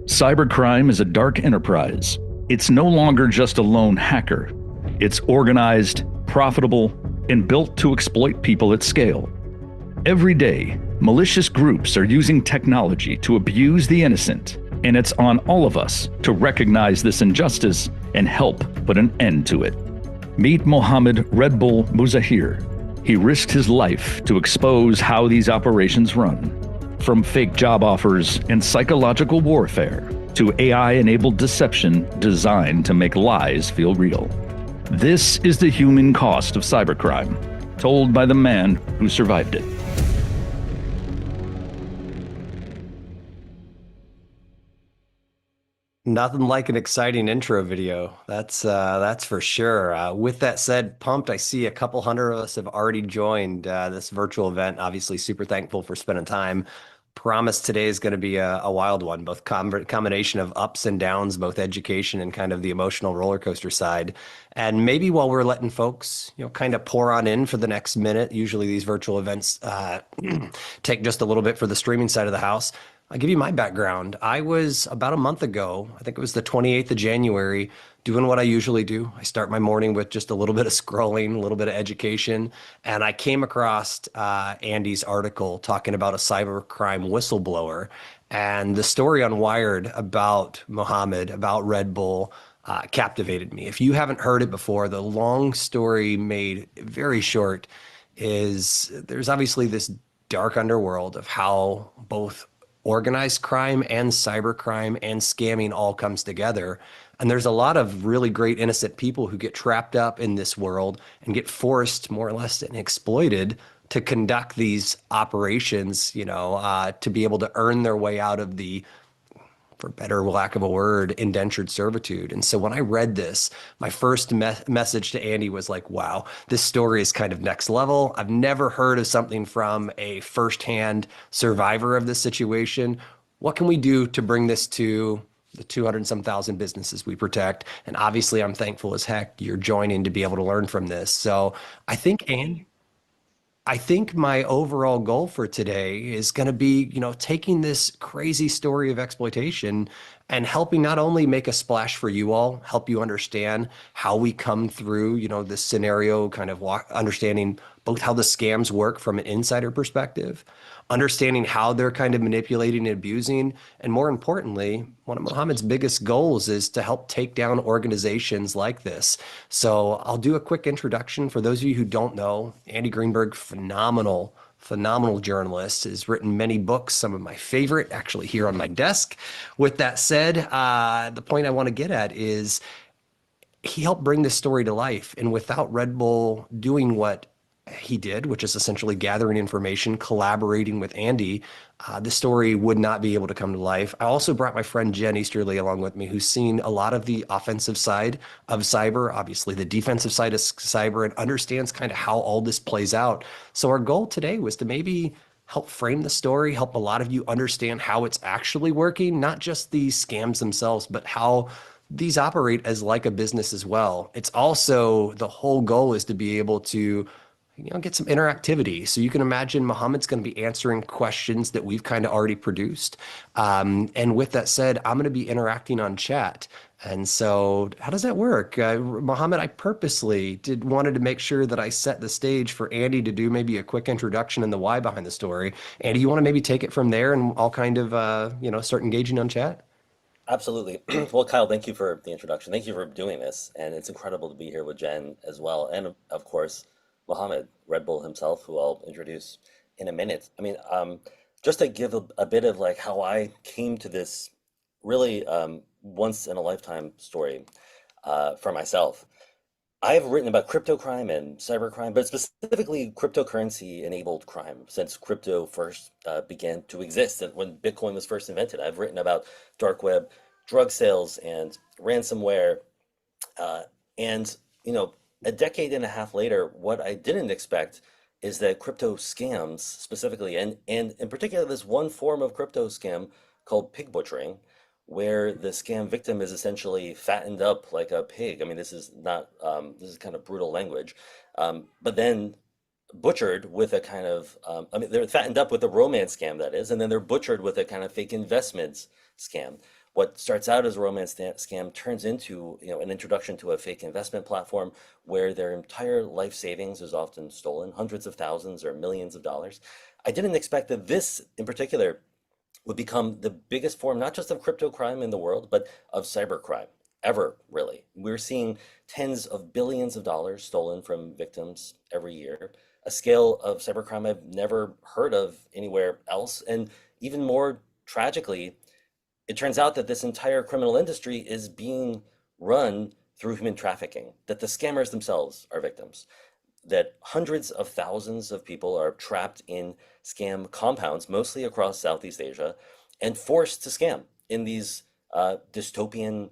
Cybercrime is a dark enterprise. It's no longer just a lone hacker. It's organized, profitable, and built to exploit people at scale. Every day, malicious groups are using technology to abuse the innocent, and it's on all of us to recognize this injustice and help put an end to it. Meet Mohammad Red Bull Muzahir. He risked his life to expose how these operations run. From fake job offers and psychological warfare to AI-enabled deception designed to make lies feel real. This is the human cost of cybercrime, told by the man who survived it. Nothing like an exciting intro video. That's for sure. With that said, pumped. I see a couple hundred of us have already joined this virtual event. Obviously, super thankful for spending time. Promise today is going to be a wild one, both combination of ups and downs, both education and kind of the emotional roller coaster side. And maybe while we're letting folks, kind of pour on in for the next minute, usually these virtual events take just a little bit for the streaming side of the house. I'll give you my background. I was about a month ago, I think it was the 28th of January, doing what I usually do. I start my morning with just a little bit of scrolling, a little bit of education, and I came across Andy's article talking about a cybercrime whistleblower. And the story on Wired about Mohammed, about Red Bull, captivated me. If you haven't heard it before, the long story made very short is there's obviously this dark underworld of how both organized crime and cybercrime and scamming all comes together. And there's a lot of really great innocent people who get trapped up in this world and get forced more or less and exploited to conduct these operations, to be able to earn their way out of the, for better lack of a word, indentured servitude. And so when I read this, my first message to Andy was like, wow, this story is kind of next level. I've never heard of something from a firsthand survivor of this situation. What can we do to bring this to the 200 and some thousand businesses we protect? And obviously I'm thankful as heck you're joining to be able to learn from this. So I think, Andy, I think my overall goal for today is going to be, taking this crazy story of exploitation and helping not only make a splash for you all, help you understand how we come through, this scenario, kind of understanding both how the scams work from an insider perspective, understanding how they're kind of manipulating and abusing, and more importantly, one of Mohammed's biggest goals is to help take down organizations like this. So I'll do a quick introduction for those of you who don't know. Andy Greenberg, phenomenal journalist, has written many books, some of my favorite actually here on my desk. With that said, the point I want to get at is he helped bring this story to life. And without Red Bull doing what he did, which is essentially gathering information, collaborating with Andy, the story would not be able to come to life. I also brought my friend Jen Easterly along with me, who's seen a lot of the offensive side of cyber, obviously the defensive side of cyber, and understands kind of how all this plays out. So our goal today was to maybe help frame the story, help a lot of you understand how it's actually working, not just the scams themselves, but how these operate as like a business as well. It's also, the whole goal is to be able to get some interactivity. So you can imagine Mohammed's going to be answering questions that we've kind of already produced. And with that said, I'm going to be interacting on chat. And so how does that work? Mohammed, I purposely wanted to make sure that I set the stage for Andy to do maybe a quick introduction and the why behind the story. Andy, you want to maybe take it from there and I'll kind of, start engaging on chat? Absolutely. Well, Kyle, thank you for the introduction. Thank you for doing this. And it's incredible to be here with Jen as well. And of course, Mohammed, Red Bull himself, who I'll introduce in a minute. I mean, just to give a bit of like how I came to this really once in a lifetime story for myself. I have written about crypto crime and cybercrime, but specifically cryptocurrency enabled crime since crypto first began to exist and when Bitcoin was first invented. I've written about dark web, drug sales, and ransomware. And, a decade and a half later, what I didn't expect is that crypto scams specifically, and in particular, this one form of crypto scam called pig butchering, where the scam victim is essentially fattened up like a pig. I mean, this is not, this is kind of brutal language, but then butchered with a kind of, they're fattened up with a romance scam, that is, and then they're butchered with a kind of fake investments scam. what starts out as a romance scam turns into, an introduction to a fake investment platform where their entire life savings is often stolen, hundreds of thousands or millions of dollars. I didn't expect that this in particular would become the biggest form, not just of crypto crime in the world, but of cybercrime ever, really. We're seeing tens of billions of dollars stolen from victims every year, a scale of cybercrime I've never heard of anywhere else. And even more tragically, it turns out that this entire criminal industry is being run through human trafficking, that the scammers themselves are victims, that hundreds of thousands of people are trapped in scam compounds, mostly across Southeast Asia, and forced to scam in these dystopian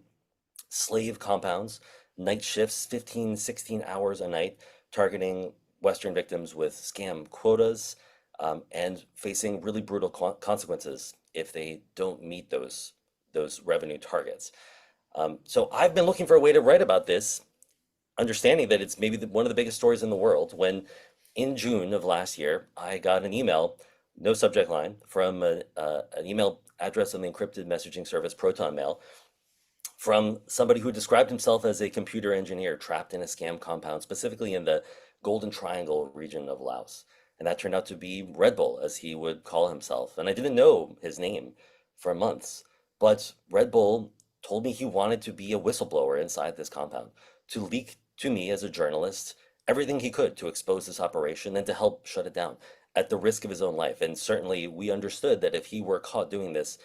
slave compounds, night shifts, 15, 16 hours a night, targeting Western victims with scam quotas, and facing really brutal consequences if they don't meet those revenue targets. So I've been looking for a way to write about this, understanding that it's maybe one of the biggest stories in the world, when in June of last year, I got an email, no subject line, from an email address on the encrypted messaging service Proton Mail, from somebody who described himself as a computer engineer trapped in a scam compound, specifically in the Golden Triangle region of Laos. And that turned out to be Red Bull, as he would call himself. And I didn't know his name for months, but Red Bull told me he wanted to be a whistleblower inside this compound, to leak to me as a journalist everything he could to expose this operation and to help shut it down at the risk of his own life. And certainly we understood that if he were caught doing this,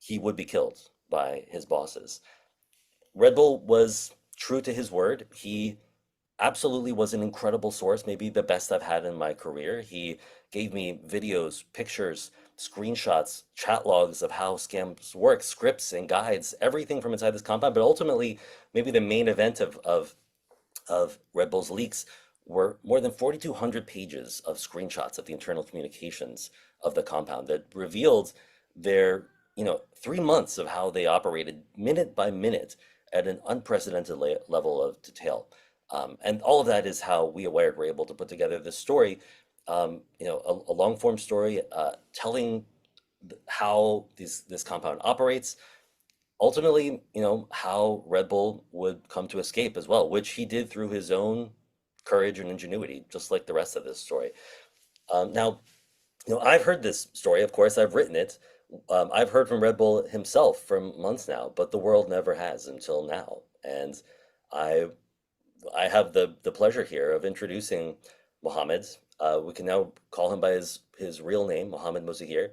he would be killed by his bosses. Red Bull was true to his word. He absolutely was an incredible source, maybe the best I've had in my career. He gave me videos, pictures, screenshots, chat logs of how scams work, scripts and guides, everything from inside this compound. But ultimately, maybe the main event of Red Bull's leaks were more than 4,200 pages of screenshots of the internal communications of the compound that revealed their, 3 months of how they operated minute by minute at an unprecedented level of detail. And all of that is how we at Wired were able to put together this story, a long form story telling how this compound operates. Ultimately, how Red Bull would come to escape as well, which he did through his own courage and ingenuity, just like the rest of this story. Now, I've heard this story, of course, I've written it. I've heard from Red Bull himself for months now, but the world never has until now. And I I have the pleasure here of introducing Mohammed. We can now call him by his real name, Mohammad Muzahir,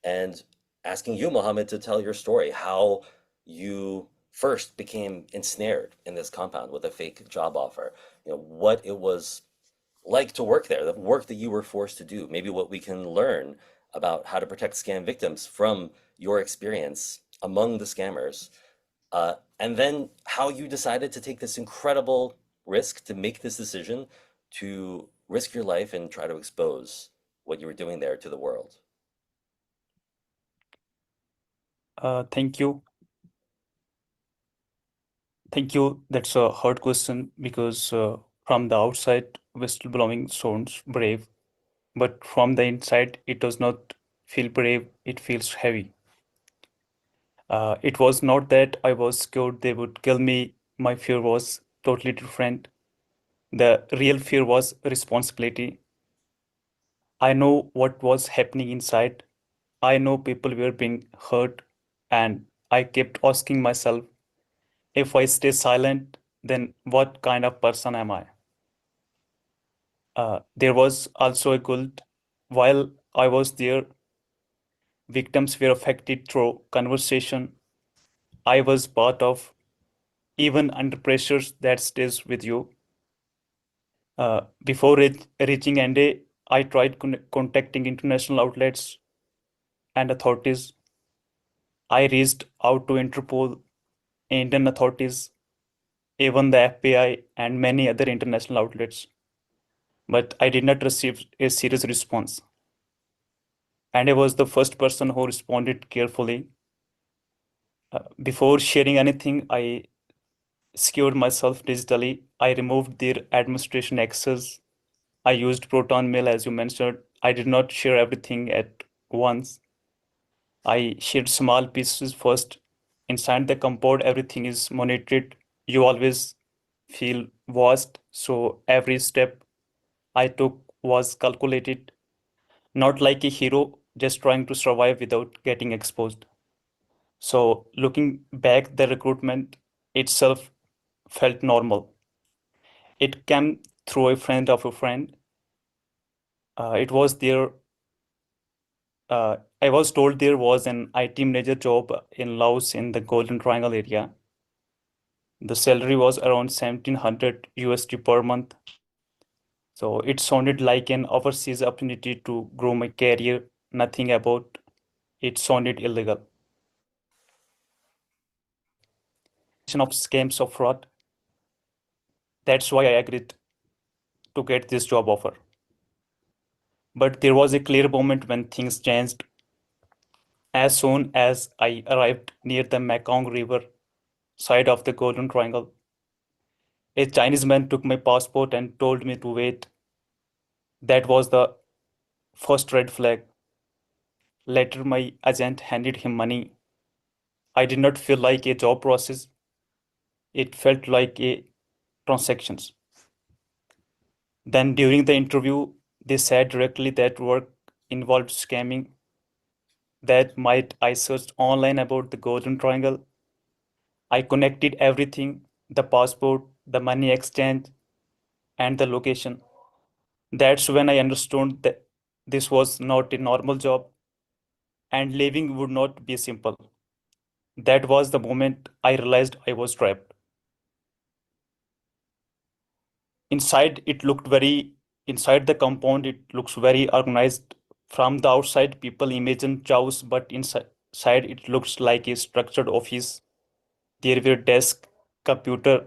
and asking you, Mohammed, to tell your story, how you first became ensnared in this compound with a fake job offer. What it was like to work there, the work that you were forced to do, maybe what we can learn about how to protect scam victims from your experience among the scammers, and then how you decided to take this incredible risk to make this decision to risk your life and try to expose what you were doing there to the world. Thank you. Thank you. That's a hard question because from the outside, whistleblowing sounds brave, but from the inside, it does not feel brave. It feels heavy. It was not that I was scared they would kill me. My fear was totally different. The real fear was responsibility. I know what was happening inside. I know people were being hurt, and I kept asking myself, if I stay silent, then what kind of person am I? There was also a guilt. While I was there, victims were affected through conversation I was part of, even under pressures that stays with you. Before reaching NDA, I tried contacting international outlets and authorities. I reached out to Interpol, Indian authorities, even the FBI, and many other international outlets. But I did not receive a serious response. And I was the first person who responded carefully. Before sharing anything, I secured myself digitally. I removed their administration access. I used Proton Mail, as you mentioned. I did not share everything at once. I shared small pieces first. inside the compound, everything is monitored. You always feel watched. So every step I took was calculated, not like a hero just trying to survive without getting exposed. So looking back, the recruitment itself felt normal. It came through a friend of a friend. It was there. I was told there was an IT manager job in Laos in the Golden Triangle area. The salary was around 1700 USD per month. So it sounded like an overseas opportunity to grow my career. Nothing about it sounded illegal. Of scams of fraud. That's why I agreed to get this job offer. But there was a clear moment when things changed. As soon as I arrived near the Mekong River side of the Golden Triangle, a Chinese man took my passport and told me to wait. That was the first red flag. Later, my agent handed him money. I did not feel like a job process. It felt like a transactions. Then during the interview, they said directly that work involved scamming. That might I searched online about the Golden Triangle. I connected everything, the passport, the money exchange, and the location. That's when I understood that this was not a normal job and leaving would not be simple. That was the moment I realized I was trapped. Inside, it looked very, inside the compound, it looks very organized. From the outside, people imagine chaos, but inside, it looks like a structured office. There were desks, computer,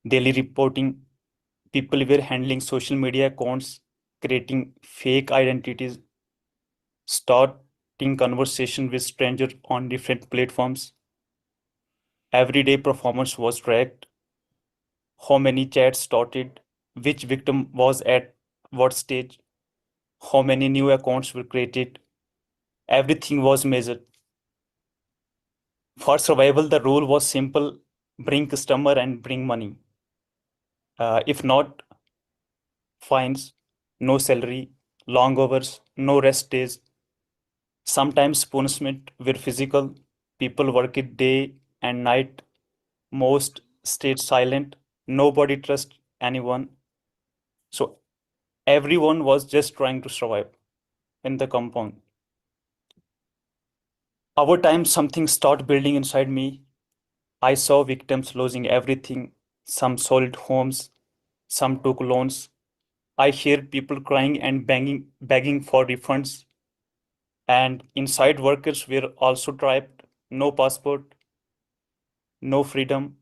daily reporting. People were handling social media accounts, creating fake identities, starting conversation with strangers on different platforms. Everyday performance was tracked. How many chats started, which victim was at what stage, how many new accounts were created. Everything was measured. For survival, the rule was simple: bring customer and bring money. If not, fines, no salary, long hours, no rest days. Sometimes punishment were physical. People worked day and night. Most stayed silent. Nobody trusted anyone. So everyone was just trying to survive in the compound. Over time, something started building inside me. I saw victims losing everything. Some sold homes, some took loans. I hear people crying and begging for refunds. And inside workers were also trapped. No passport, no freedom,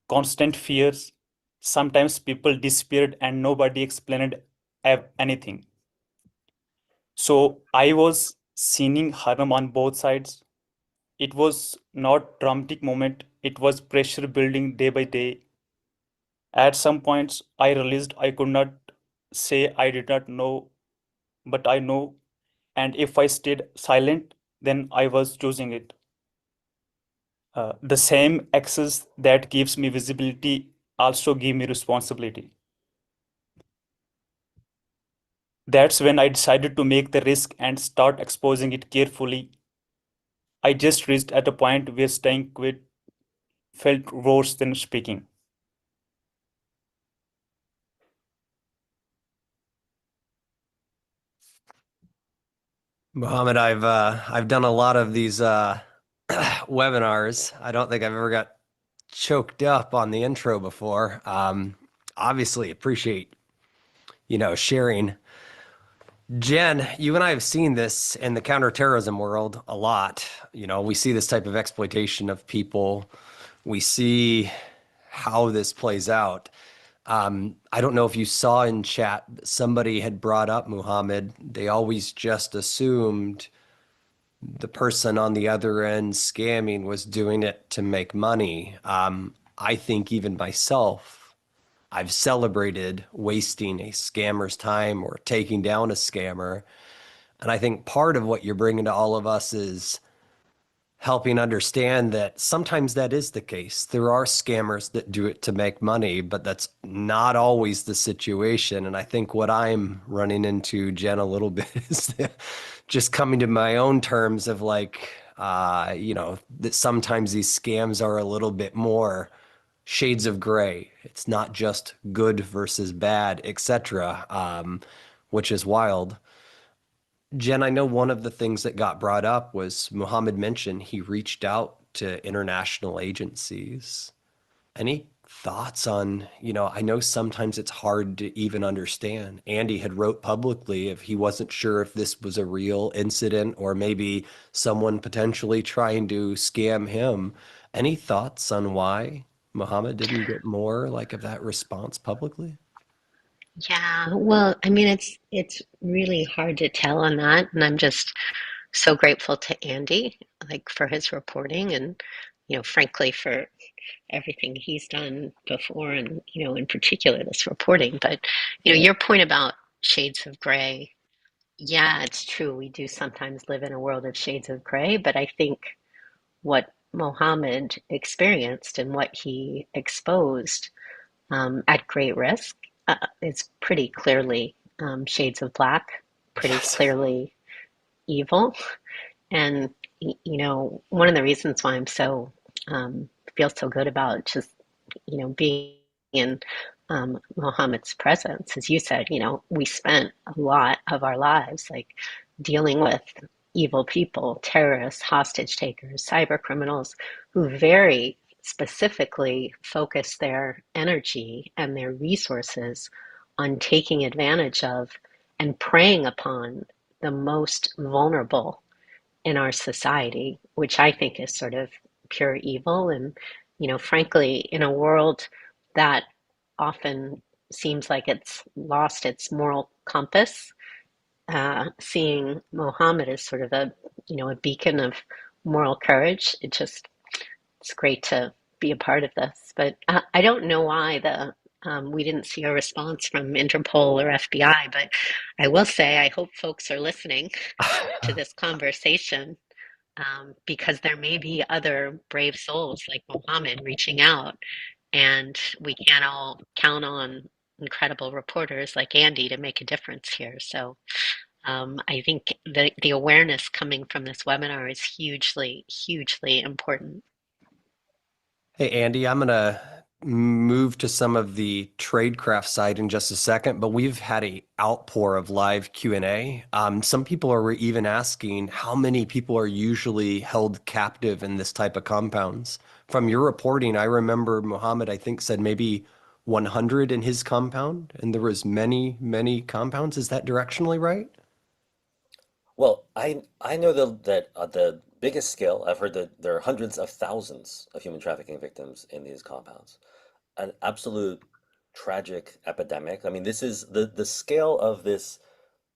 constant fears. Sometimes people disappeared and nobody explained anything. So I was seeing harm on both sides. It was not dramatic moment. It was pressure building day by day. At some points, I realized I could not say I did not know, but I know. And if I stayed silent, then I was choosing it. The same access that gives me visibility also give me responsibility. That's when I decided to make the risk and start exposing it carefully. I just reached at a point where staying quiet felt worse than speaking. Mohammed, I've done a lot of these webinars. I don't think I've ever got choked up on the intro before. Obviously appreciate, sharing. Jen, you and I have seen this in the counterterrorism world a lot. We see this type of exploitation of people. We see how this plays out. I don't know if you saw in chat, somebody had brought up Muhammad. They always just assumed the person on the other end scamming was doing it to make money. I think even myself, I've celebrated wasting a scammer's time or taking down a scammer. And I think part of what you're bringing to all of us is helping understand that sometimes that is the case. There are scammers that do it to make money, but that's not always the situation. And I think what I'm running into, Jen, a little bit is just coming to my own terms of like, that sometimes these scams are a little bit more shades of gray. It's not just good versus bad, etc., which is wild. Jen, I know one of the things that got brought up was Mohammed mentioned he reached out to international agencies. Any thoughts on, I know sometimes it's hard to even understand. Andy had wrote publicly if he wasn't sure if this was a real incident or maybe someone potentially trying to scam him. Any thoughts on why Mohammed didn't get more like of that response publicly? Yeah, well, I mean, it's really hard to tell on that, and I'm just so grateful to Andy, like for his reporting, and frankly, for everything he's done before, and in particular this reporting. But your point about shades of gray, yeah, it's true. We do sometimes live in a world of shades of gray, but I think what Mohammed experienced and what he exposed at great risk is pretty clearly shades of black, pretty Yes. clearly evil. And, one of the reasons why I'm feel so good about just, being in Muhammad's presence, as you said, we spent a lot of our lives like dealing with evil people, terrorists, hostage takers, cyber criminals who very specifically focus their energy and their resources on taking advantage of and preying upon the most vulnerable in our society, which I think is sort of pure evil. And, frankly, in a world that often seems like it's lost its moral compass, seeing Mohammed as sort of a beacon of moral courage, it's great to be a part of this. But I don't know why we didn't see a response from Interpol or FBI, but I will say I hope folks are listening to this conversation because there may be other brave souls like Mohammed reaching out, and we can't all count on incredible reporters like Andy to make a difference here. So I think the awareness coming from this webinar is hugely, hugely important. Hey, Andy, I'm going to move to some of the tradecraft side in just a second, but we've had a outpour of live Q&A. Some people are even asking how many people are usually held captive in this type of compounds. From your reporting, I remember Mohammed, I think, said maybe 100 in his compound, and there was many, many compounds. Is that directionally right? Well, I know that the biggest scale, I've heard that there are hundreds of thousands of human trafficking victims in these compounds. An absolute tragic epidemic. I mean, this is the scale of this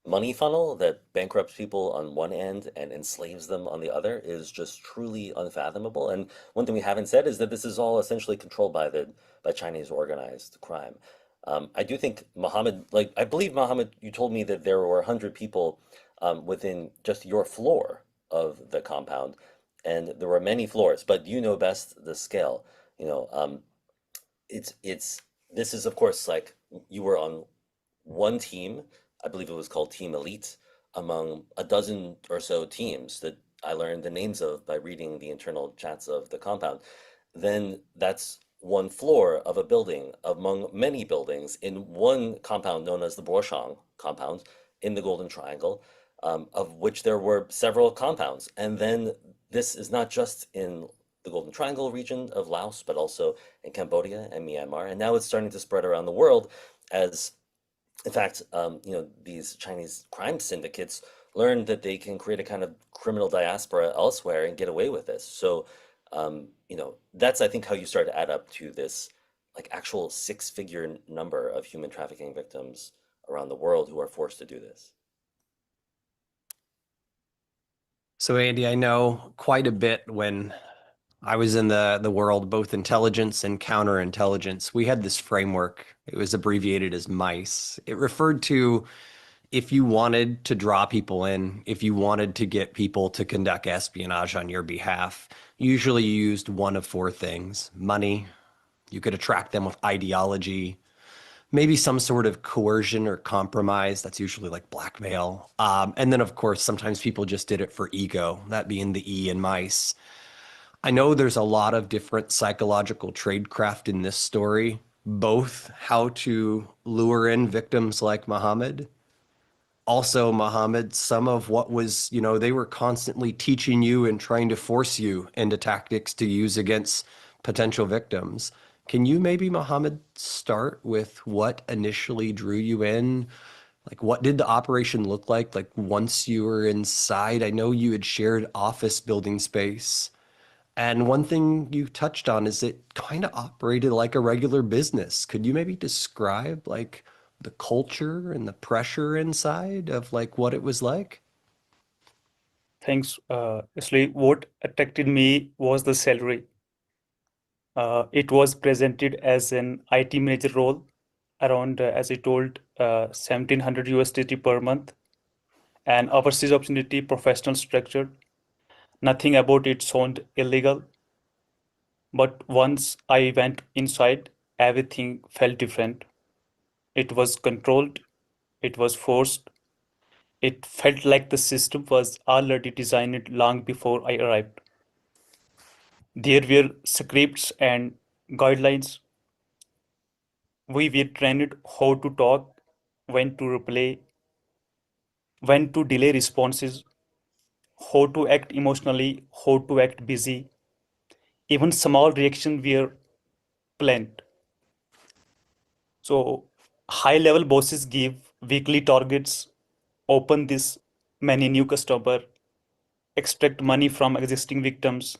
money funnel that bankrupts people on one end and enslaves them on the other is just truly unfathomable. And one thing we haven't said is that this is all essentially controlled by Chinese organized crime. I do think Mohammed, like I believe Mohammed, you told me that there were 100 people within just your floor of the compound, and there were many floors, but you know best the scale. You know, it's this is of course like you were on one team, I believe it was called Team Elite, among a dozen or so teams that I learned the names of by reading the internal chats of the compound. Then that's one floor of a building among many buildings in one compound known as the Boshang compound in the Golden Triangle, of which there were several compounds. And then this is not just in the Golden Triangle region of Laos, but also in Cambodia and Myanmar. And now it's starting to spread around the world as in fact, these Chinese crime syndicates learn that they can create a kind of criminal diaspora elsewhere and get away with this. So, that's I think how you start to add up to this like actual six-figure number of human trafficking victims around the world who are forced to do this. So, Andy, I know quite a bit when I was in the world, both intelligence and counterintelligence. We had this framework. It was abbreviated as MICE. It referred to if you wanted to draw people in, if you wanted to get people to conduct espionage on your behalf, usually you used one of four things: money, you could attract them with ideology, maybe some sort of coercion or compromise. That's usually like blackmail. And then, of course, sometimes people just did it for ego, that being the E in mice. I know there's a lot of different psychological tradecraft in this story, both how to lure in victims like Mohammed. Also, Mohammed, some of what was, they were constantly teaching you and trying to force you into tactics to use against potential victims. Can you maybe, Mohammed, start with what initially drew you in? Like, what did the operation look like once you were inside? I know you had shared office building space. And one thing you touched on is it kind of operated like a regular business. Could you maybe describe like the culture and the pressure inside of like what it was like? Thanks. Actually, what attracted me was the salary. It was presented as an IT manager role, around, as I told, 1700 USDT per month, and overseas opportunity, professional structure. Nothing about it sounded illegal, but once I went inside, everything felt different. It was controlled, it was forced, it felt like the system was already designed long before I arrived. There were scripts and guidelines. We were trained how to talk, when to reply, when to delay responses, how to act emotionally, how to act busy. Even small reactions were planned. So high level bosses give weekly targets, open this many new customer, extract money from existing victims.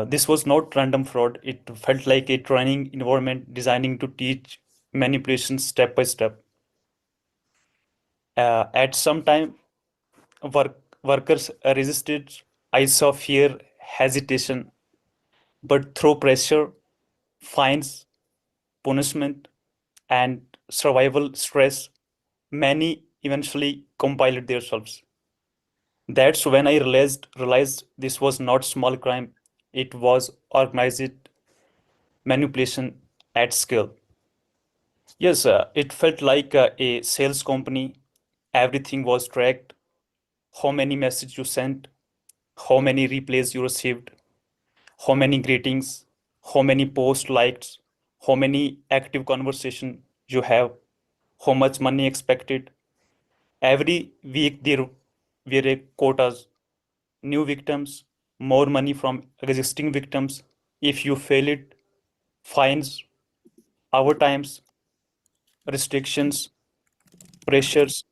This was not random fraud. It felt like a training environment designing to teach manipulation step by step. At some time, workers resisted. I saw fear, hesitation, but through pressure, fines, punishment, and survival stress, many eventually compiled themselves. That's when I realized this was not small crime. It was organized manipulation at scale. Yes, it felt like a sales company. Everything was tracked. How many messages you sent, how many replays you received, how many greetings, how many posts liked, how many active conversation you have, how much money expected. Every week there were a quotas, new victims, more money from existing victims. If you fail it, fines, overtimes, restrictions, pressures,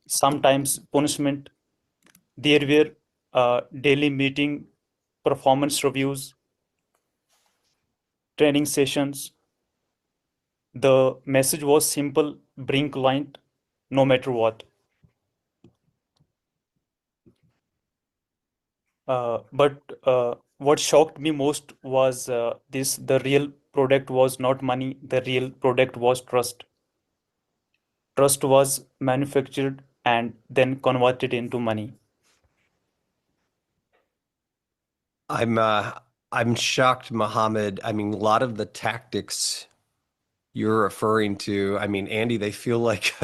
sometimes punishment. There were daily meeting, performance reviews, training sessions. The message was simple: bring client no matter what. But what shocked me most was this: the real product was not money, the real product was trust. Trust was manufactured and then converted into money. I'm shocked, Mohammed. I mean, a lot of the tactics you're referring to, I mean, Andy, they feel like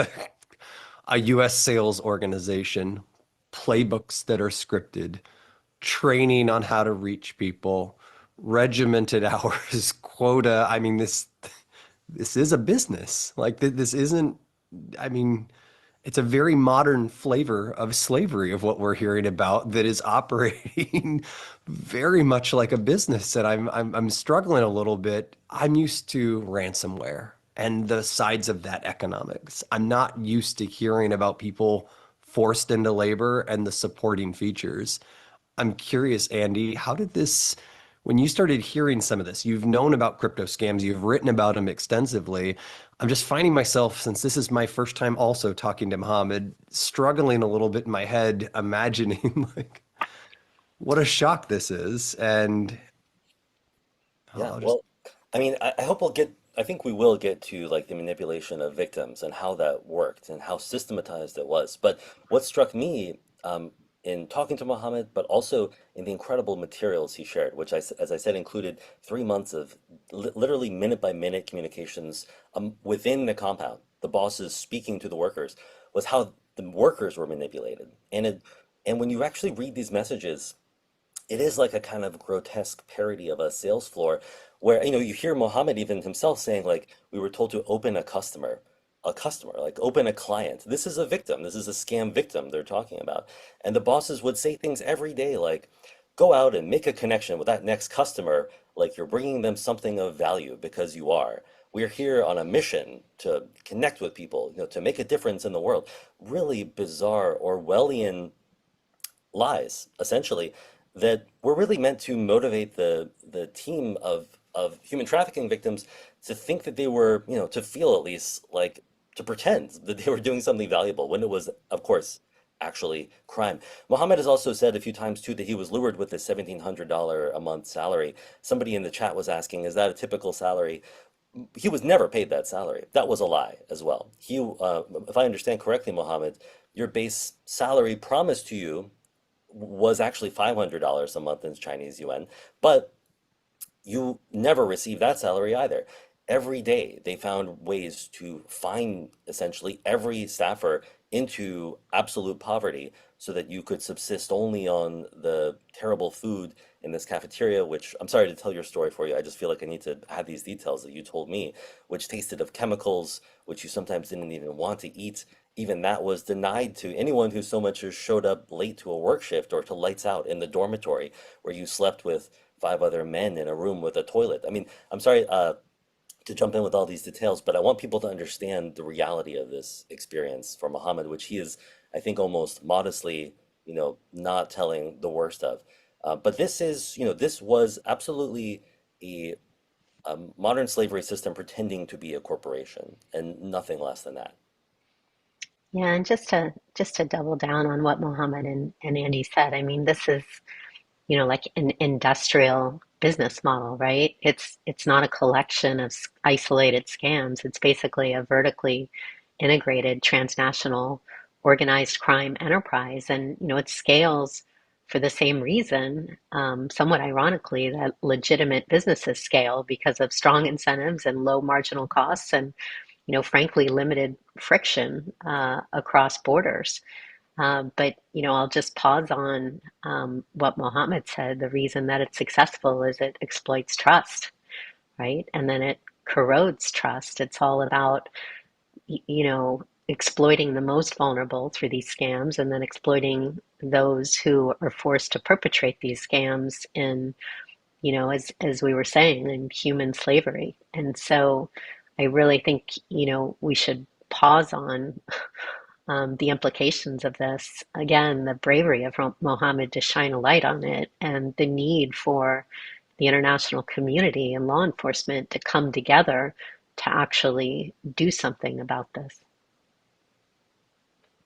a US sales organization, playbooks that are scripted, training on how to reach people, regimented hours, quota. I mean, this is a business. Like this isn't, I mean, it's a very modern flavor of slavery of what we're hearing about that is operating very much like a business. And I'm struggling a little bit. I'm used to ransomware and the sides of that economics. I'm not used to hearing about people forced into labor and the supporting features. I'm curious, Andy, how did this, when you started hearing some of this, you've known about crypto scams, you've written about them extensively. I'm just finding myself, since this is my first time also talking to Mohammed, struggling a little bit in my head, imagining like what a shock this is. And Yeah, I'll just, well, I mean, I hope we'll get I think we will get to like the manipulation of victims and how that worked and how systematized it was. But what struck me in talking to Mohammed, but also in the incredible materials he shared, which as I said, included 3 months of literally minute by minute communications within the compound, the bosses speaking to the workers, was how the workers were manipulated. And when you actually read these messages, it is like a kind of grotesque parody of a sales floor where, you hear Mohammed even himself saying, like, we were told to open a customer, like open a client. This is a victim. This is a scam victim they're talking about. And the bosses would say things every day like, go out and make a connection with that next customer, like you're bringing them something of value because you are. We're here on a mission to connect with people, to make a difference in the world. Really bizarre Orwellian lies, essentially, that were really meant to motivate the team of human trafficking victims to think that they were, to feel at least like to pretend that they were doing something valuable when it was, of course, actually crime. Mohammed has also said a few times too that he was lured with this $1,700 a month salary. Somebody in the chat was asking, is that a typical salary? He was never paid that salary. That was a lie as well. If I understand correctly, Mohammed, your base salary promised to you was actually $500 a month in Chinese yuan, but you never received that salary either. Every day they found ways to fine essentially every staffer into absolute poverty so that you could subsist only on the terrible food in this cafeteria, which I'm sorry to tell your story for you. I just feel like I need to have these details that you told me, which tasted of chemicals, which you sometimes didn't even want to eat. Even that was denied to anyone who so much as showed up late to a work shift or to lights out in the dormitory where you slept with 5 other men in a room with a toilet. I mean, I'm sorry to jump in with all these details, but I want people to understand the reality of this experience for Muhammad, which he is, I think, almost modestly, not telling the worst of. But this was absolutely a, a modern slavery system pretending to be a corporation and nothing less than that. Yeah, and just to double down on what Mohammed and Andy said, I mean, this is, like an industrial business model, right? It's not a collection of isolated scams. It's basically a vertically integrated transnational organized crime enterprise, and it scales for the same reason, somewhat ironically, that legitimate businesses scale because of strong incentives and low marginal costs, and frankly, limited friction across borders. But I'll just pause on what Mohammed said. The reason that it's successful is it exploits trust, right? And then it corrodes trust. It's all about exploiting the most vulnerable through these scams, and then exploiting those who are forced to perpetrate these scams in, as we were saying, in human slavery. And so, I really think we should pause on the implications of this. Again, the bravery of Mohammed to shine a light on it, and the need for the international community and law enforcement to come together to actually do something about this.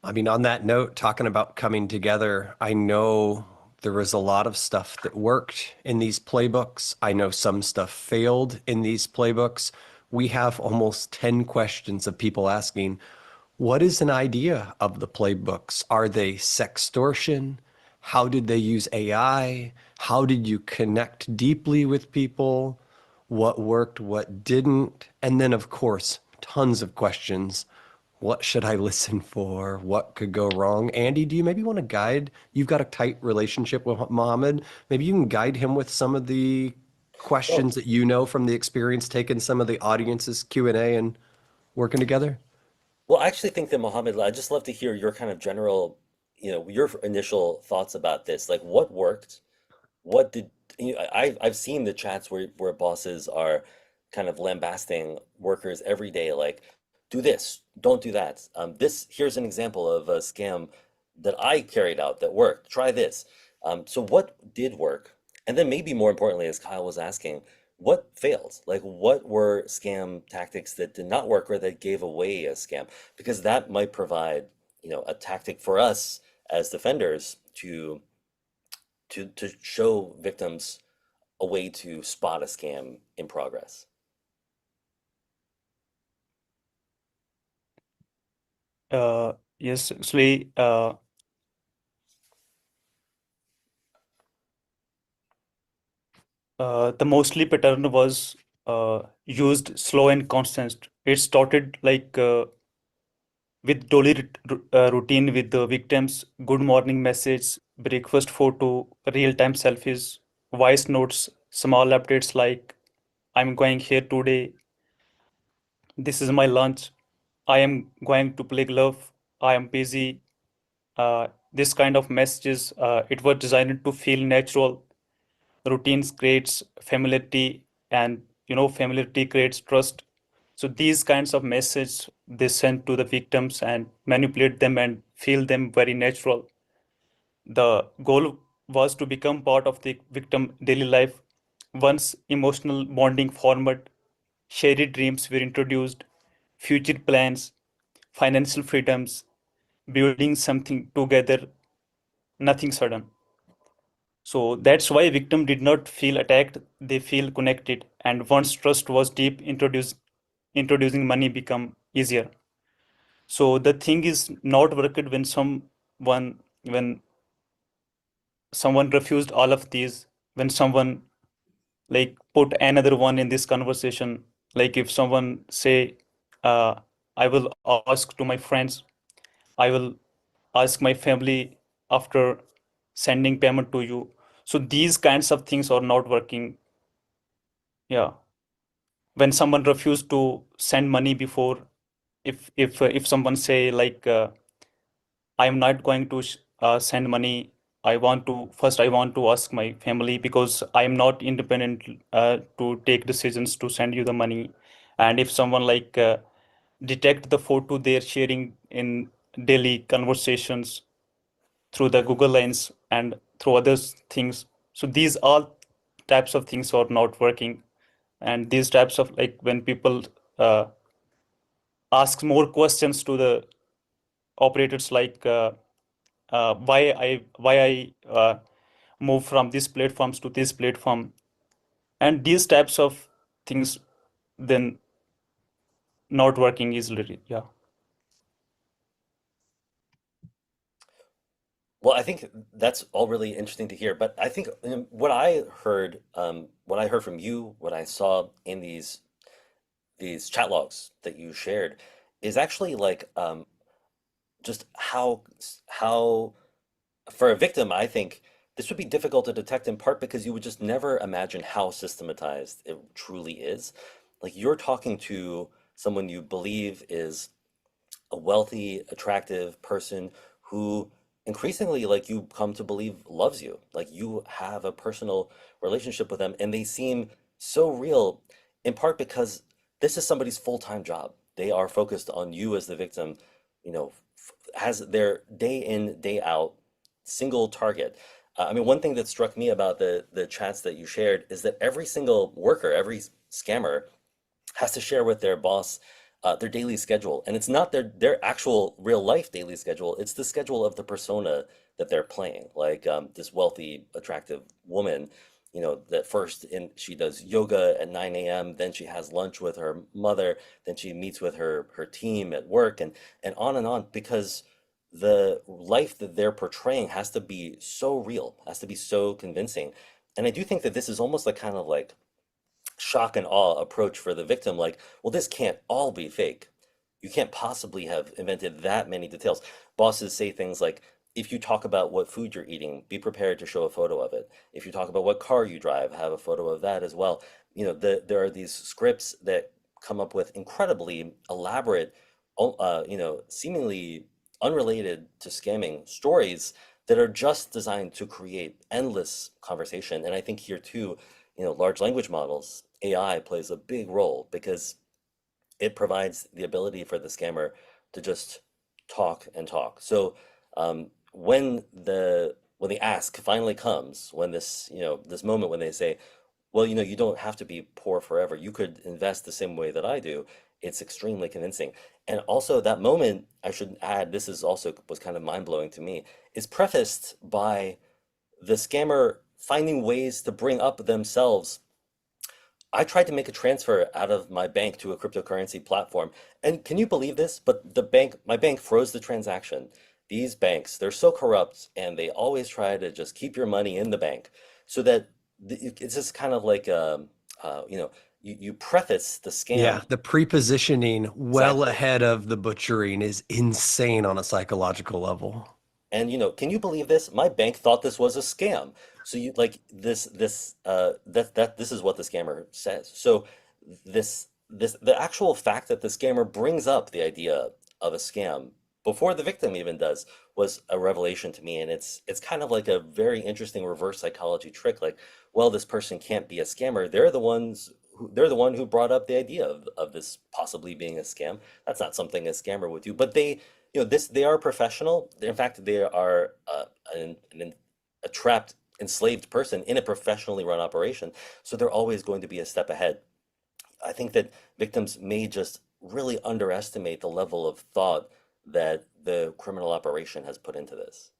I mean, on that note, talking about coming together, I know there was a lot of stuff that worked in these playbooks. I know some stuff failed in these playbooks. We have almost 10 questions of people asking, what is an idea of the playbooks? Are they sextortion? How did they use AI? How did you connect deeply with people? What worked, what didn't? And then, of course, tons of questions. What should I listen for? What could go wrong? Andy, do you maybe want to guide? You've got a tight relationship with Mohammed. Maybe you can guide him with some of the Well, questions that you know from the experience, taking some of the audience's Q&A and working together? well, I actually think that Mohammed, I'd just love to hear your kind of general, your initial thoughts about this. Like, what worked? What did I've seen the chats where bosses are kind of lambasting workers every day, like, do this, don't do that. Here's an example of a scam that I carried out that worked. Try this. So what did work? And then maybe more importantly, as Kyle was asking, what failed? Like, what were scam tactics that did not work or that gave away a scam? Because that might provide, a tactic for us as defenders to show victims a way to spot a scam in progress. Yes, actually, the mostly pattern was used slow and constant. It started like with daily routine with the victims, good morning message, breakfast photo, real-time selfies, voice notes, small updates like I'm going here today, this is my lunch, I am going to play glove, I am busy. This kind of messages, it was designed to feel natural. Routines creates familiarity, and familiarity creates trust. So these kinds of messages they send to the victims and manipulate them and feel them very natural. The goal was to become part of the victim daily life. Once emotional bonding formed, shared dreams were introduced, future plans, financial freedoms, building something together, nothing sudden. So that's why victim did not feel attacked, they feel connected. And once trust was deep, introducing money become easier. So the thing is not worked when someone refused all of these, when someone like put another one in this conversation. Like if someone say, I will ask to my friends, I will ask my family after sending payment to you. So these kinds of things are not working. Yeah, when someone refused to send money before, if someone say like I am not going to send money, I want to ask my family because I am not independent to take decisions to send you the money. And if someone like detect the photo they're sharing in daily conversations through the Google Lens and through other things. So these all types of things are not working. And these types of like when people uh, ask more questions to the operators like why I move from these platforms to this platform, and these types of things then not working easily. Yeah. Well, I think that's all really interesting to hear. But I think what I heard from you, what I saw in these chat logs that you shared, is actually like just how for a victim, I think this would be difficult to detect in part because you would just never imagine how systematized it truly is. Like you're talking to someone you believe is a wealthy, attractive person who increasingly, like you come to believe, loves you. Like you have a personal relationship with them, and they seem so real, in part because this is somebody's full-time job. They are focused on you as the victim, has their day in, day out single target. I mean, one thing that struck me about the chats that you shared is that every single worker, every scammer has to share with their boss their daily schedule, and it's not their actual real life daily schedule. It's the schedule of the persona that they're playing. Like this wealthy, attractive woman, that first she does yoga at 9 a.m. Then she has lunch with her mother. Then she meets with her team at work, and on, because the life that they're portraying has to be so real, has to be so convincing. And I do think that this is almost like kind of like shock and awe approach for the victim, like, well, this can't all be fake. You can't possibly have invented that many details. Bosses say things like, if you talk about what food you're eating, be prepared to show a photo of it. If you talk about what car you drive, have a photo of that as well. There are these scripts that come up with incredibly elaborate, seemingly unrelated to scamming stories that are just designed to create endless conversation. And I think here too, large language models, AI plays a big role because it provides the ability for the scammer to just talk and talk. So when the ask finally comes, when this moment when they say, well, you don't have to be poor forever. You could invest the same way that I do. It's extremely convincing. And also that moment, I should add, this is also was kind of mind-blowing to me, is prefaced by the scammer finding ways to bring up themselves. I tried to make a transfer out of my bank to a cryptocurrency platform, and can you believe this? But my bank froze the transaction. These banks, they're so corrupt, and they always try to just keep your money in the bank, so that it's just kind of like you know, you preface the Yeah, scam. the prepositioning well Exactly. ahead of the butchering is insane on a psychological level. And can you believe this? My bank thought this was a scam. So you like this is what the scammer says. So the actual fact that the scammer brings up the idea of a scam before the victim even does was a revelation to me, and it's kind of like a very interesting reverse psychology trick. Like, well, this person can't be a scammer. They're the one who brought up the idea of this possibly being a scam. That's not something a scammer would do, but they are professional. In fact, they are a trapped, enslaved person in a professionally run operation. So they're always going to be a step ahead. I think that victims may just really underestimate the level of thought that the criminal operation has put into this.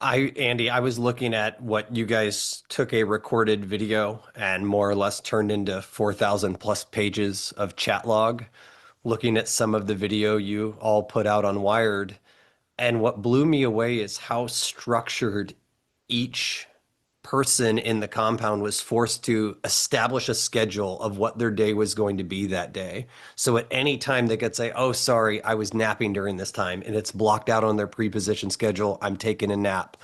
Andy, I was looking at what you guys took a recorded video and more or less turned into 4,000 plus pages of chat log, looking at some of the video you all put out on Wired. And what blew me away is how structured each person in the compound was forced to establish a schedule of what their day was going to be that day. So at any time they could say, "Oh, sorry, I was napping during this time," and it's blocked out on their pre-positioned schedule. I'm taking a nap.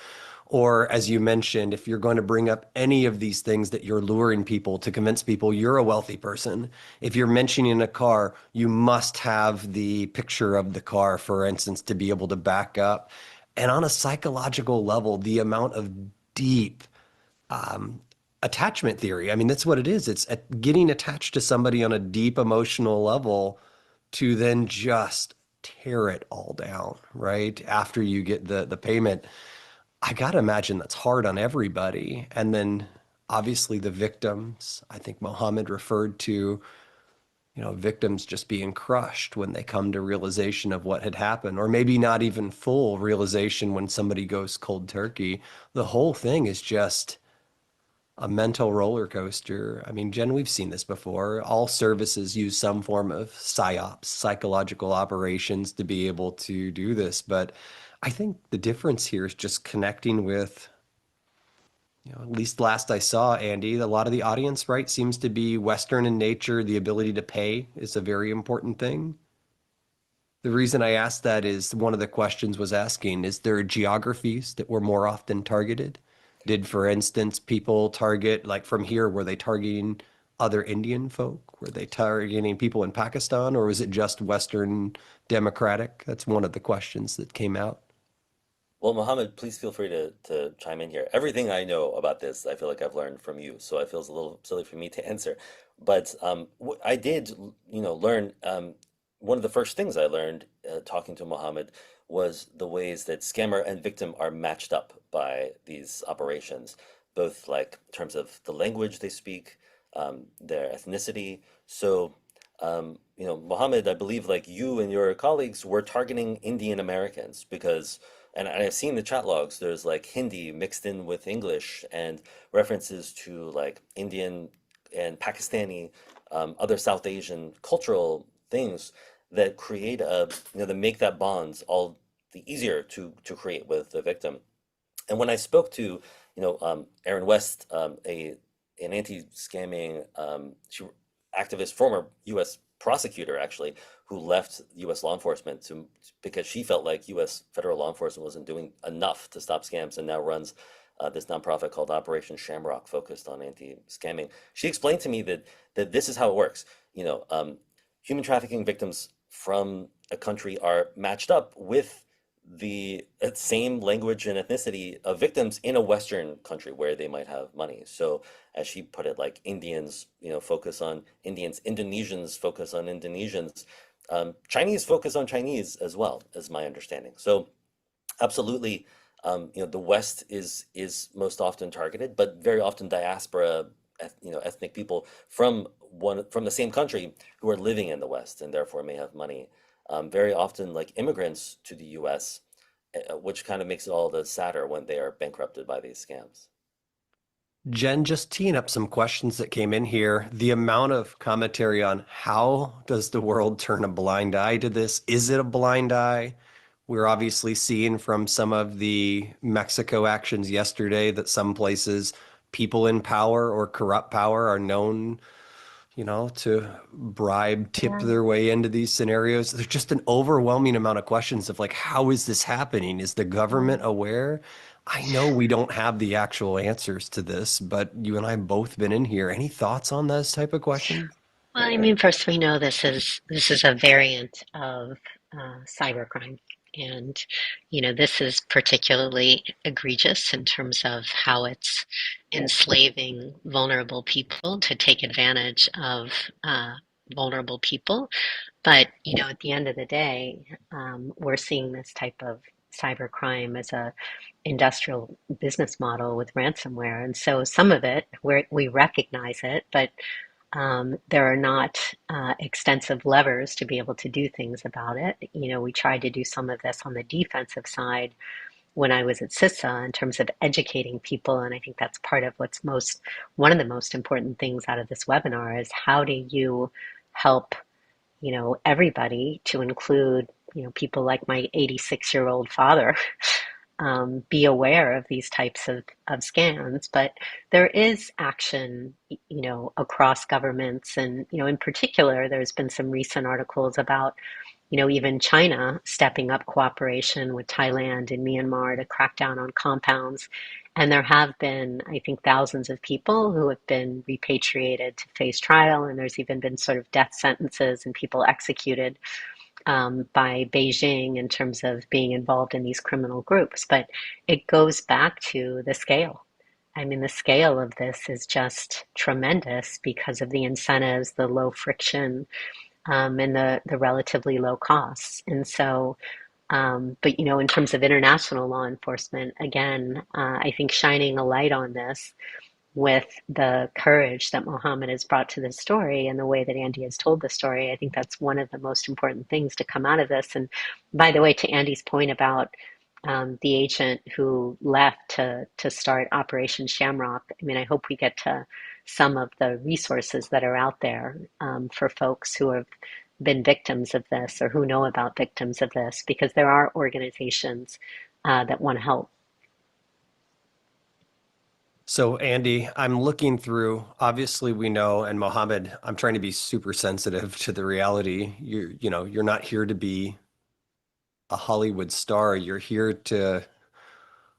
Or as you mentioned, if you're going to bring up any of these things that you're luring people to convince people you're a wealthy person, if you're mentioning a car, you must have the picture of the car, for instance, to be able to back up. And on a psychological level, the amount of deep attachment theory. I mean, that's what it is. It's getting attached to somebody on a deep emotional level to then just tear it all down, right? After you get the payment. I gotta imagine that's hard on everybody. And then obviously the victims, I think Mohammed referred to, victims just being crushed when they come to realization of what had happened, or maybe not even full realization when somebody goes cold turkey. The whole thing is just a mental roller coaster. I mean, Jen, we've seen this before. All services use some form of psyops, psychological operations, to be able to do this. But I think the difference here is just connecting with, at least last I saw, Andy, a lot of the audience, right, seems to be Western in nature. The ability to pay is a very important thing. The reason I asked that is one of the questions was asking, is there geographies that were more often targeted? Did, for instance, people target, like from here, were they targeting other Indian folk? Were they targeting people in Pakistan, or was it just Western Democratic? That's one of the questions that came out. Well, Mohammed, please feel free to chime in here. Everything I know about this, I feel like I've learned from you, so it feels a little silly for me to answer. But I did, learn. One of the first things I learned talking to Mohammed was the ways that scammer and victim are matched up by these operations, both like in terms of the language they speak, their ethnicity. So, Mohammed, I believe like you and your colleagues were targeting Indian Americans because and I've seen the chat logs. There's like Hindi mixed in with English and references to like Indian and Pakistani, other South Asian cultural things that create that make that bonds all the easier to create with the victim. And when I spoke to, Aaron West, an anti-scamming activist, former U.S. prosecutor actually, who left U.S. law enforcement because she felt like U.S. federal law enforcement wasn't doing enough to stop scams, and now runs this nonprofit called Operation Shamrock, focused on anti-scamming. She explained to me that this is how it works. Human trafficking victims from a country are matched up with the same language and ethnicity of victims in a Western country where they might have money. So, as she put it, like Indians, focus on Indians, Indonesians focus on Indonesians, Chinese focus on Chinese as well, as my understanding. So, absolutely, the West is most often targeted, but very often diaspora, ethnic people from the same country who are living in the West and therefore may have money. Very often, like immigrants to the U.S., which kind of makes it all the sadder when they are bankrupted by these scams. Jen, just teeing up some questions that came in here. The amount of commentary on how does the world turn a blind eye to this? Is it a blind eye? We're obviously seeing from some of the Mexico actions yesterday that some places people in power or corrupt power are known, to bribe, tip Yeah. their way into these scenarios. There's just an overwhelming amount of questions of like, how is this happening? Is the government aware? I know we don't have the actual answers to this, but you and I have both been in here. Any thoughts on those type of questions? Well, I mean, first we know this is a variant of cybercrime, and this is particularly egregious in terms of how it's enslaving vulnerable people to take advantage of vulnerable people. But at the end of the day, we're seeing this type of cybercrime as a industrial business model with ransomware, and so some of it we recognize it, but there are not extensive levers to be able to do things about it. We tried to do some of this on the defensive side when I was at CISA in terms of educating people, and I think that's part of one of the most important things out of this webinar is how do you help, everybody to include, people like my 86-year-old father be aware of these types of scams. But there is action, across governments. And, in particular, there's been some recent articles about, even China stepping up cooperation with Thailand and Myanmar to crack down on compounds. And there have been, I think, thousands of people who have been repatriated to face trial. And there's even been sort of death sentences and people executed by Beijing in terms of being involved in these criminal groups. But it goes back to the scale. I mean, the scale of this is just tremendous because of the incentives, the low friction, and the relatively low costs. And so, but in terms of international law enforcement, again, I think shining a light on this with the courage that Mohammed has brought to this story and the way that Andy has told the story, I think that's one of the most important things to come out of this. And by the way, to Andy's point about the agent who left to start Operation Shamrock, I mean, I hope we get to some of the resources that are out there for folks who have been victims of this or who know about victims of this, because there are organizations that want to help. So, Andy, I'm looking through, obviously we know, and Mohammed, I'm trying to be super sensitive to the reality. You're not here to be a Hollywood star. You're here to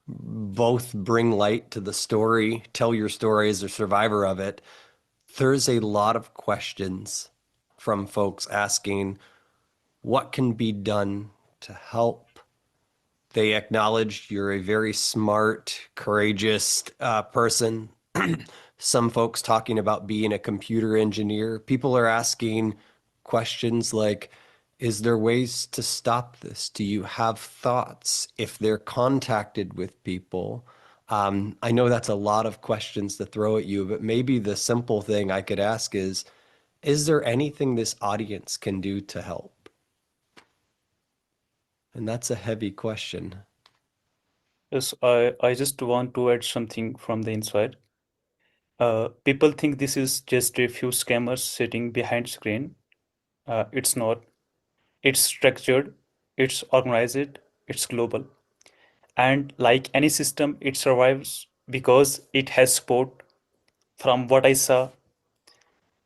both bring light to the story, tell your story as a survivor of it. There's a lot of questions from folks asking what can be done to help. They acknowledged you're a very smart, courageous person. Some folks talking about being a computer engineer. People are asking questions like, is there ways to stop this? Do you have thoughts if they're contacted with people? I know that's a lot of questions to throw at you, but maybe the simple thing I could ask is there anything this audience can do to help? And that's a heavy question. Yes, I just want to add something from the inside. People think this is just a few scammers sitting behind screen. It's not. It's structured, it's organized, it's global. And like any system, it survives because it has support. From what I saw,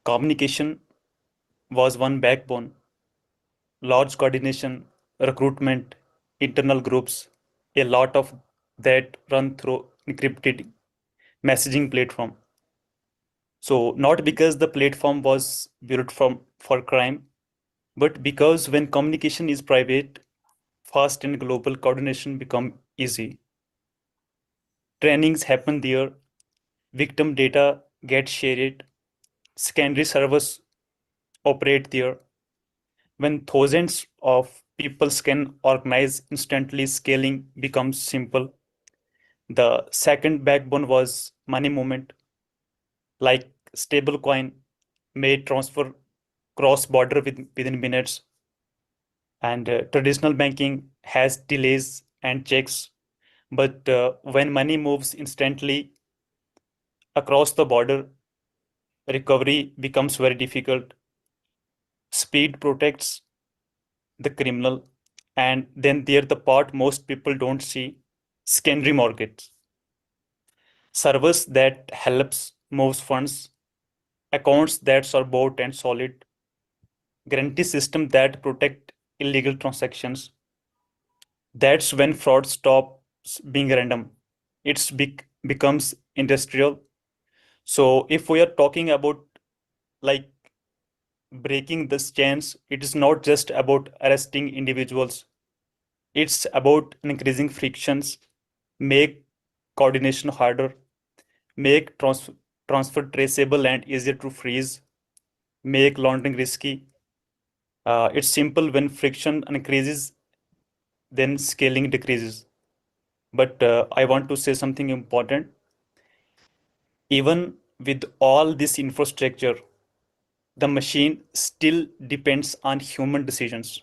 communication was one backbone, large coordination, recruitment, internal groups, a lot of that run through encrypted messaging platform. So not because the platform was built for crime, but because when communication is private, fast and global coordination become easy. Trainings happen there, victim data gets shared, secondary servers operate there. When thousands of people can organize instantly, scaling becomes simple. The second backbone was money movement, like stablecoin made transfer cross border within minutes, and traditional banking has delays and checks. But when money moves instantly, across the border, recovery becomes very difficult. Speed protects the criminal. And then there the part most people don't see, secondary markets. Servers that helps moves funds, accounts that are bought and solid, guarantee system that protect illegal transactions. That's when fraud stops being random. Becomes industrial. So if we are talking about like breaking this chains, it is not just about arresting individuals. It's about increasing frictions, make coordination harder, make transfer traceable and easier to freeze, make laundering risky. It's simple when friction increases, then scaling decreases. But I want to say something important. Even with all this infrastructure, the machine still depends on human decisions.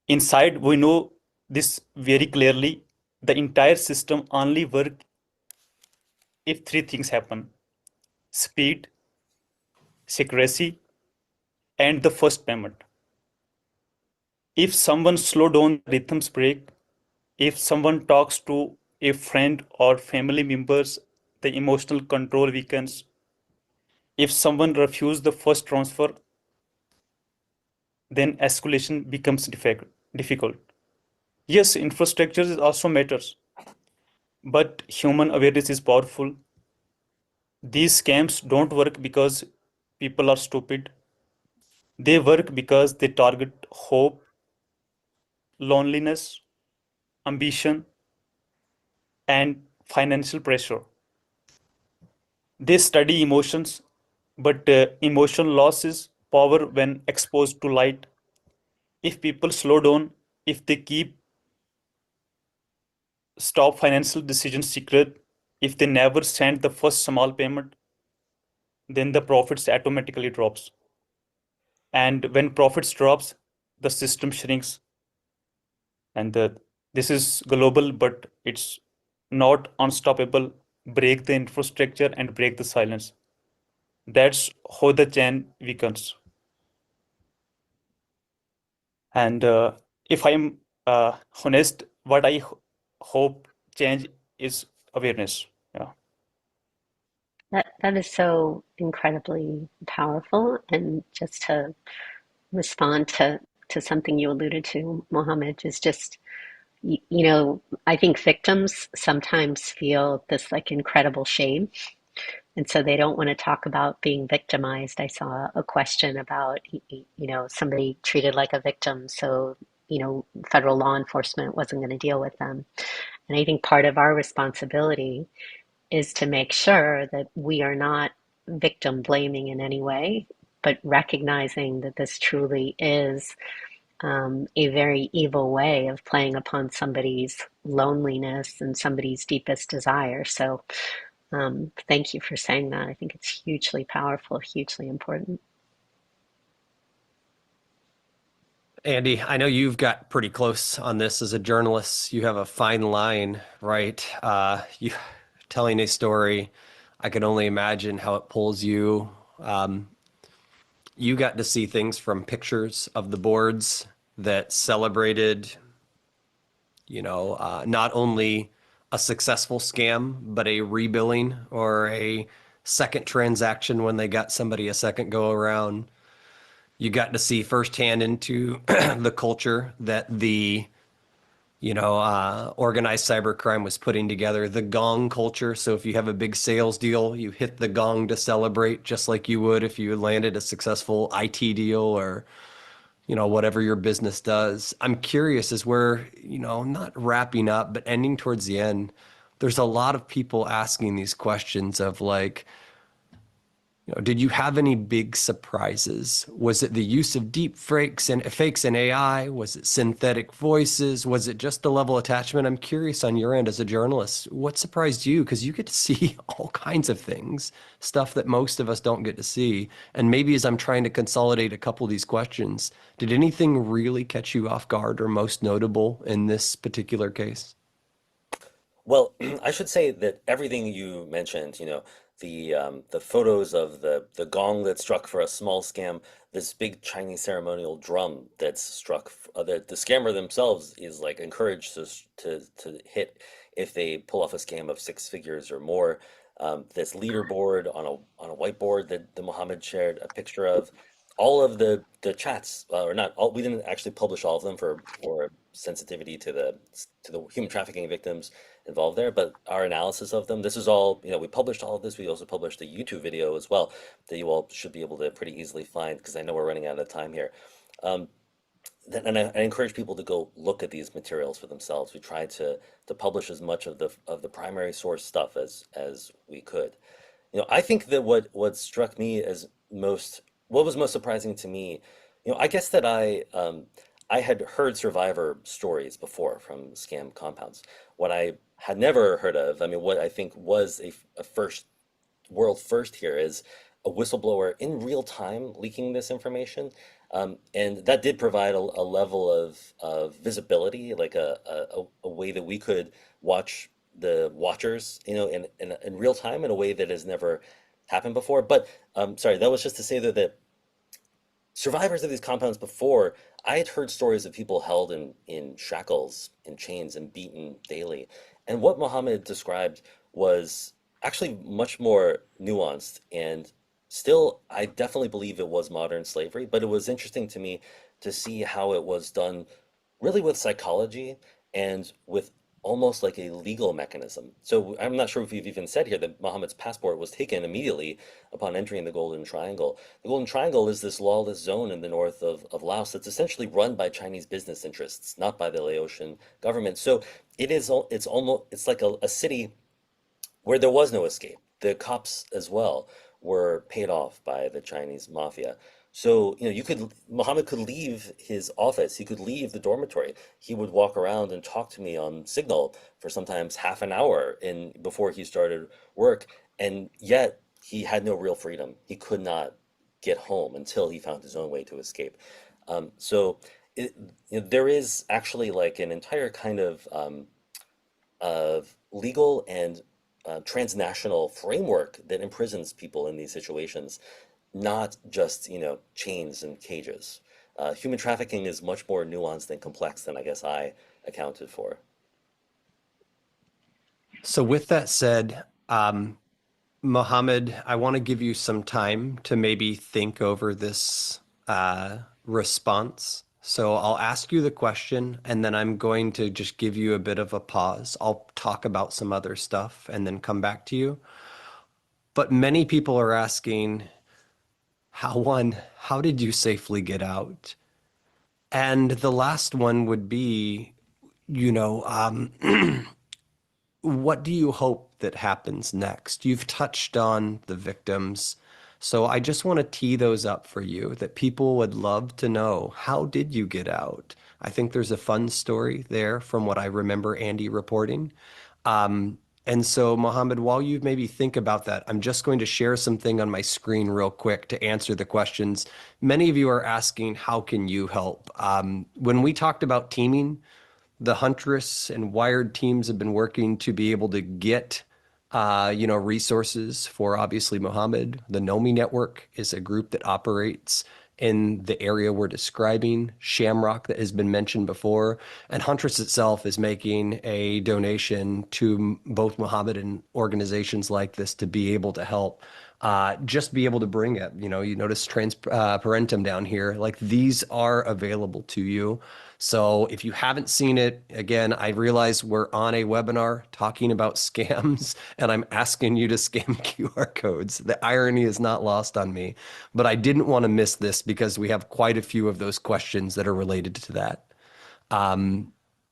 Inside, we know this very clearly. The entire system only works if three things happen: speed, secrecy, and the first payment. If someone slow down, rhythms break. If someone talks to a friend or family members, the emotional control weakens. If someone refuses the first transfer, then escalation becomes difficult. Yes, infrastructure also matters, but human awareness is powerful. These scams don't work because people are stupid. They work because they target hope, loneliness, ambition, and financial pressure. They study emotions, but emotion loses power when exposed to light. If people slow down, if they keep stop financial decisions secret, if they never send the first small payment, then the profits automatically drops. And when profits drops, the system shrinks. And this is global, but it's not unstoppable. Break the infrastructure and break the silence. That's how the chain weakens. And if I'm honest, what I hope change is awareness. Yeah. That is so incredibly powerful. And just to respond to something you alluded to, Mohammed, is just, I think victims sometimes feel this like incredible shame. And so they don't want to talk about being victimized. I saw a question about, somebody treated like a victim. So, federal law enforcement wasn't going to deal with them. And I think part of our responsibility is to make sure that we are not victim blaming in any way, but recognizing that this truly is a very evil way of playing upon somebody's loneliness and somebody's deepest desire. So thank you for saying that. I think it's hugely powerful, hugely important. Andy, I know you've got pretty close on this as a journalist. You have a fine line, right? You telling a story, I can only imagine how it pulls you. You got to see things from pictures of the boards that celebrated, not only a successful scam, but a rebilling or a second transaction when they got somebody a second go around. You got to see firsthand into the culture that the organized cybercrime was putting together, the gong culture. So if you have a big sales deal, you hit the gong to celebrate, just like you would if you landed a successful IT deal or, whatever your business does. I'm curious as we're, not wrapping up, but ending towards the end, there's a lot of people asking these questions of like, did you have any big surprises? Was it the use of deep fakes and AI? Was it synthetic voices? Was it just the level attachment? I'm curious on your end as a journalist, what surprised you? Because you get to see all kinds of things, stuff that most of us don't get to see. And maybe as I'm trying to consolidate a couple of these questions, did anything really catch you off guard or most notable in this particular case? Well, I should say that everything you mentioned, the photos of the gong that struck for a small scam, this big Chinese ceremonial drum that's struck, the scammer themselves is like encouraged to hit if they pull off a scam of 6 figures or more. This leaderboard on a whiteboard that the Mohammed shared a picture of, all of the chats, or not all, we didn't actually publish all of them for sensitivity to the human trafficking victims involved there, but our analysis of them, this is all, we published all of this. We also published a YouTube video as well that you all should be able to pretty easily find, because I know we're running out of time here. Um, and I encourage people to go look at these materials for themselves. We tried to publish as much of the primary source stuff as we could. I think that what struck me as what was most surprising to me, I guess that I had heard survivor stories before from scam compounds. What I had never heard of, I mean, what I think was a first world first here is a whistleblower in real time leaking this information. And that did provide a level of visibility, like a way that we could watch the watchers, in real time in a way that has never happened before. But sorry, that was just to say that survivors of these compounds before, I had heard stories of people held in shackles, in chains, and beaten daily. And what Muhammad described was actually much more nuanced, and still, I definitely believe it was modern slavery, but it was interesting to me to see how it was done really with psychology and with almost like a legal mechanism. So I'm not sure if you've even said here that Muhammad's passport was taken immediately upon entering the Golden Triangle. The Golden Triangle is this lawless zone in the north of Laos that's essentially run by Chinese business interests, not by the Laotian government. So it's like a city where there was no escape. The cops as well were paid off by the Chinese mafia. So, Muhammad could leave his office, he could leave the dormitory. He would walk around and talk to me on Signal for sometimes half an hour before he started work. And yet he had no real freedom. He could not get home until he found his own way to escape. So it, there is actually like an entire kind of legal and transnational framework that imprisons people in these situations, not just, chains and cages. Human trafficking is much more nuanced and complex than I guess I accounted for. So with that said, Mohammed, I want to give you some time to maybe think over this response. So I'll ask you the question, and then I'm going to just give you a bit of a pause. I'll talk about some other stuff and then come back to you. But many people are asking, how did you safely get out? And the last one would be, you know, what do you hope that happens next? You've touched on the victims. So I just want to tee those up for you that people would love to know. How did you get out? I think there's a fun story there from what I remember Andy reporting. And so, Mohammed, while you maybe think about that, I'm just going to share something on my screen real quick to answer the questions. Many of you are asking, how can you help? When we talked about teaming, the Huntress and Wired teams have been working to be able to get, resources for obviously Mohammed. The NOMI network is a group that operates in the area we're describing, Shamrock that has been mentioned before, and Huntress itself is making a donation to both Mohammed and organizations like this to be able to help. Just be able to bring it. You notice transparentum down here. Like these are available to you. So if you haven't seen it, again, I realize we're on a webinar talking about scams, and I'm asking you to scan QR codes. The irony is not lost on me, but I didn't want to miss this because we have quite a few of those questions that are related to that.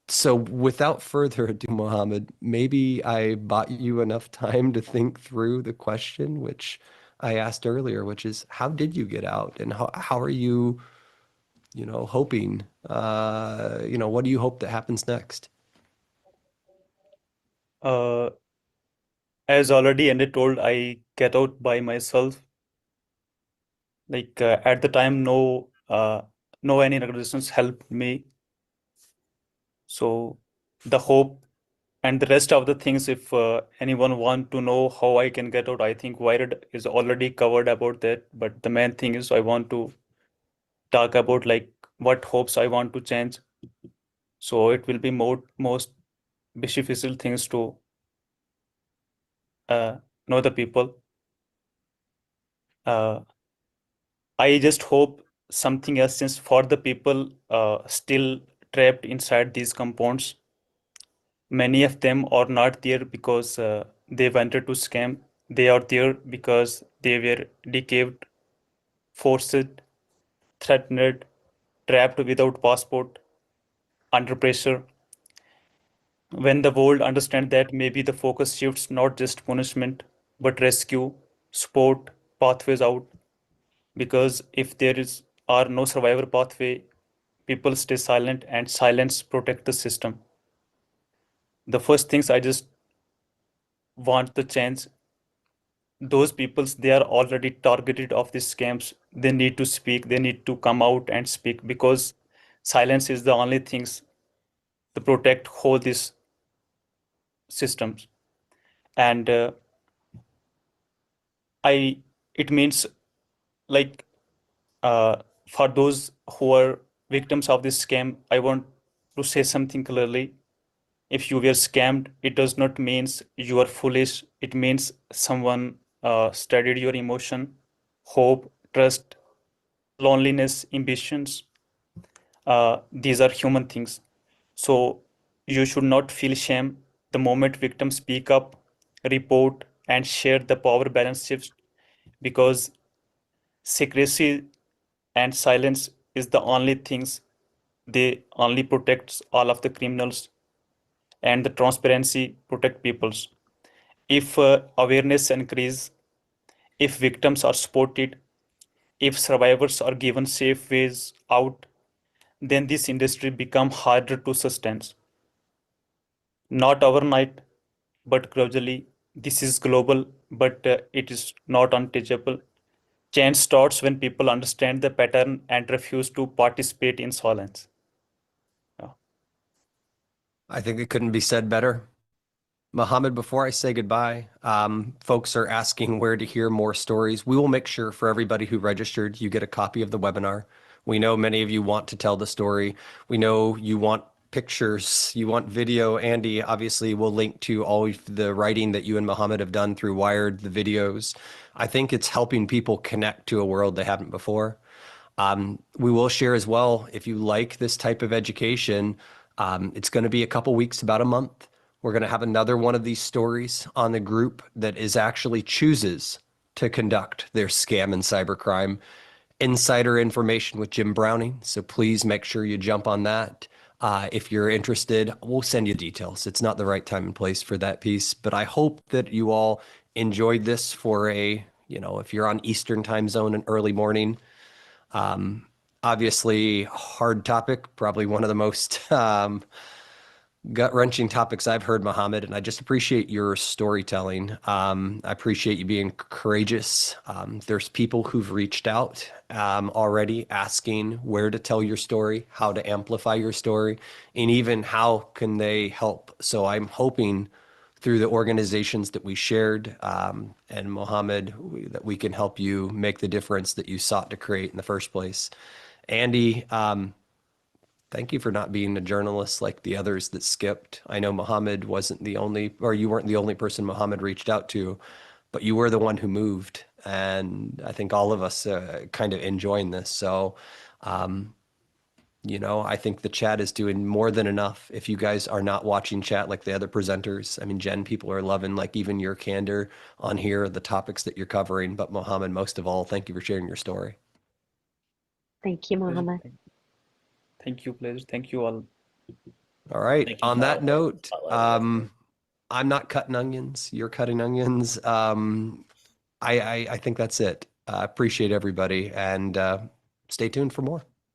So without further ado, Mohammed, maybe I bought you enough time to think through the question, which I asked earlier, which is how did you get out and how are you, hoping, what do you hope that happens next? Uh, as already Andy told, I get out by myself. Like at the time, no any organizations helped me. So the hope And the rest of the things, if anyone want to know how I can get out, I think Wired is already covered about that. But the main thing is I want to talk about like what hopes I want to change. So it will be most beneficial things to know the people. I just hope something else, since for the people still trapped inside these compounds, many of them are not there because they wanted to scam. They are there because they were deceived, forced, threatened, trapped without passport, under pressure. When the world understands that, maybe the focus shifts, not just punishment, but rescue, support, pathways out. Because if there is are no survivor pathway, people stay silent, and silence protect the system. The first things I just want to change, those peoples, they are already targeted of these scams. They need to speak, they need to come out and speak, because silence is the only things to protect whole these systems. And I it means like uh, for those who are victims of this scam, I want to say something clearly. If you were scammed, it does not means you are foolish. It means someone studied your emotion, hope, trust, loneliness, ambitions. These are human things. So you should not feel shame. The moment victims speak up, report, and share, the power balance shifts, because secrecy and silence is the only things, they only protects all of the criminals, and the transparency protect peoples. If awareness increase, if victims are supported, if survivors are given safe ways out, then this industry become harder to sustain. Not overnight, but gradually. This is global, but it is not untouchable. Change starts when people understand the pattern and refuse to participate in silence. Yeah. I think it couldn't be said better. Mohammed, before I say goodbye, folks are asking where to hear more stories. We will make sure for everybody who registered, you get a copy of the webinar. We know many of you want to tell the story. We know you want pictures, you want video. Andy, obviously, will link to all of the writing that you and Mohammed have done through Wired, the videos. I think it's helping people connect to a world they haven't before. We will share as well, if you like this type of education, it's going to be a couple weeks, about a month. We're going to have another one of these stories on the group that is actually chooses to conduct their scam and cybercrime insider information with Jim Browning. So please make sure you jump on that. If you're interested, we'll send you details. It's not the right time and place for that piece, but I hope that you all enjoyed this for a, if you're on Eastern time zone, an early morning. Obviously, hard topic, probably one of the most gut-wrenching topics I've heard, Mohammed, and I just appreciate your storytelling. I appreciate you being courageous. There's people who've reached out already asking where to tell your story, how to amplify your story, and even how can they help. So I'm hoping through the organizations that we shared, and Mohammed, that we can help you make the difference that you sought to create in the first place. Andy, thank you for not being a journalist like the others that skipped. I know Mohammed wasn't the only, or you weren't the only person Mohammed reached out to, but you were the one who moved. And I think all of us kind of enjoying this. So, I think the chat is doing more than enough. If you guys are not watching chat like the other presenters, I mean, Jen, people are loving like even your candor on here, the topics that you're covering. But Mohammed, most of all, thank you for sharing your story. Thank you, Mohammed. Thank you, pleasure. Thank you all. All right. Thank you, On that Kyle. note, I'm not cutting onions. You're cutting onions. I think that's it. Appreciate everybody, and stay tuned for more.